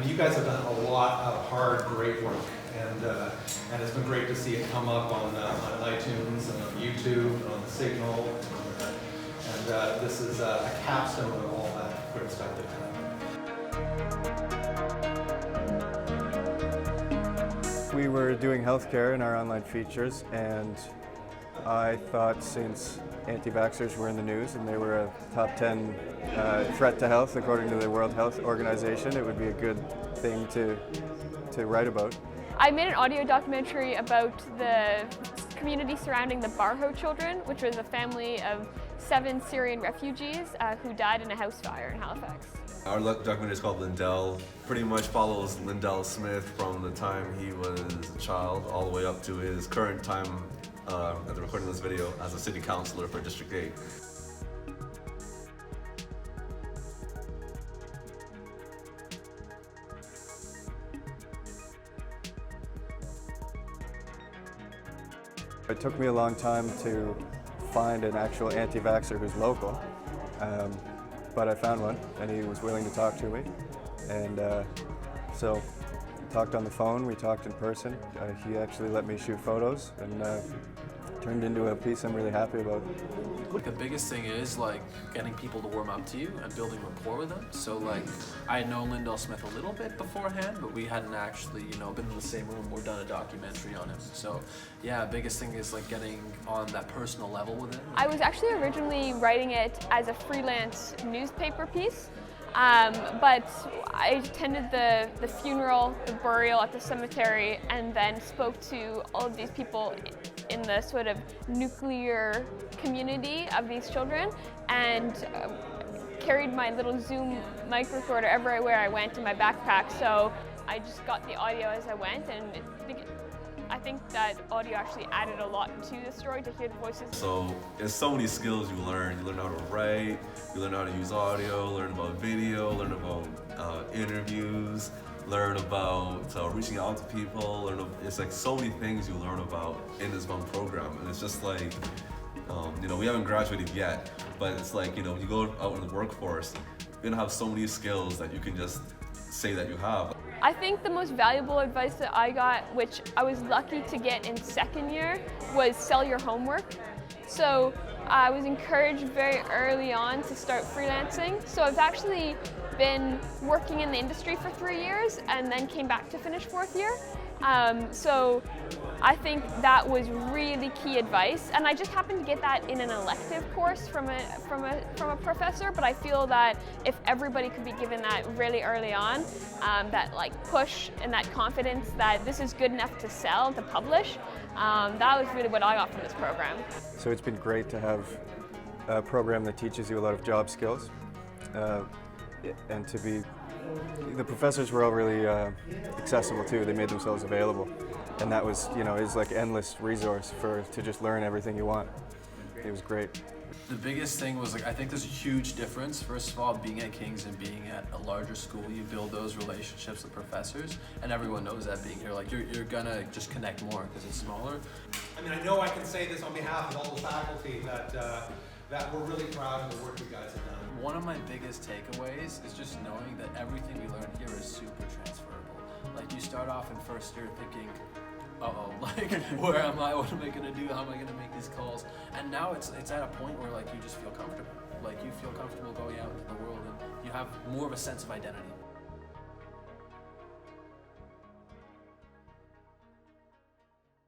You guys have done a lot of hard, great work, and it's been great to see it come up on iTunes and on YouTube and on the Signal, and this is a capstone of all that great stuff they've done. We were doing healthcare in our online features, and I thought since anti-vaxxers were in the news and they were a top 10 threat to health according to the World Health Organization, it would be a good thing to write about. I made an audio documentary about the community surrounding the Barho children, which was a family of 7 Syrian refugees who died in a house fire in Halifax. Our documentary is called Lindell. Pretty much follows Lindell Smith from the time he was a child all the way up to his current time at the recording of this video as a city councillor for District 8. It took me a long time to find an actual anti-vaxxer who's local, but I found one and he was willing to talk to me, and so we talked on the phone, we talked in person. He actually let me shoot photos and turned into a piece I'm really happy about. The biggest thing is like getting people to warm up to you and building rapport with them. So like I had known Lindell Smith a little bit beforehand, but we hadn't actually, been in the same room or done a documentary on him. So yeah, biggest thing is like getting on that personal level with him. I was actually originally writing it as a freelance newspaper piece, but I attended the funeral, the burial at the cemetery, and then spoke to all of these people in the sort of nuclear community of these children, and carried my little Zoom mic recorder everywhere I went in my backpack. So I just got the audio as I went, and I think that audio actually added a lot to the story to hear the voices. So there's so many skills you learn. You learn how to write, you learn how to use audio, learn about video, learn about interviews, learn about reaching out to people. It's like so many things you learn about in this one program, and it's just like, we haven't graduated yet, but it's like, when you go out in the workforce, you're gonna have so many skills that you can just say that you have. I think the most valuable advice that I got, which I was lucky to get in second year, was sell your homework. So I was encouraged very early on to start freelancing. So I've actually been working in the industry for 3 years and then came back to finish 4th year. So I think that was really key advice, and I just happened to get that in an elective course from a professor. But I feel that if everybody could be given that really early on, that like push and that confidence that this is good enough to sell, to publish, that was really what I got from this program. So it's been great to have a program that teaches you a lot of job skills, and the professors were all really accessible too. They made themselves available, and that was, is like endless resource to just learn everything you want. It was great. The biggest thing was I think there's a huge difference. First of all, being at King's and being at a larger school, you build those relationships with professors, and everyone knows that being here. Like you're gonna just connect more because it's smaller. I mean, I know I can say this on behalf of all the faculty that we're really proud of the work you guys have done. One of my biggest takeaways is just knowing that everything we learn here is super transferable. Like you start off in first year thinking, uh-oh, like where am I, what am I gonna do, how am I gonna make these calls? And now it's at a point where like you just feel comfortable. Like you feel comfortable going out into the world and you have more of a sense of identity.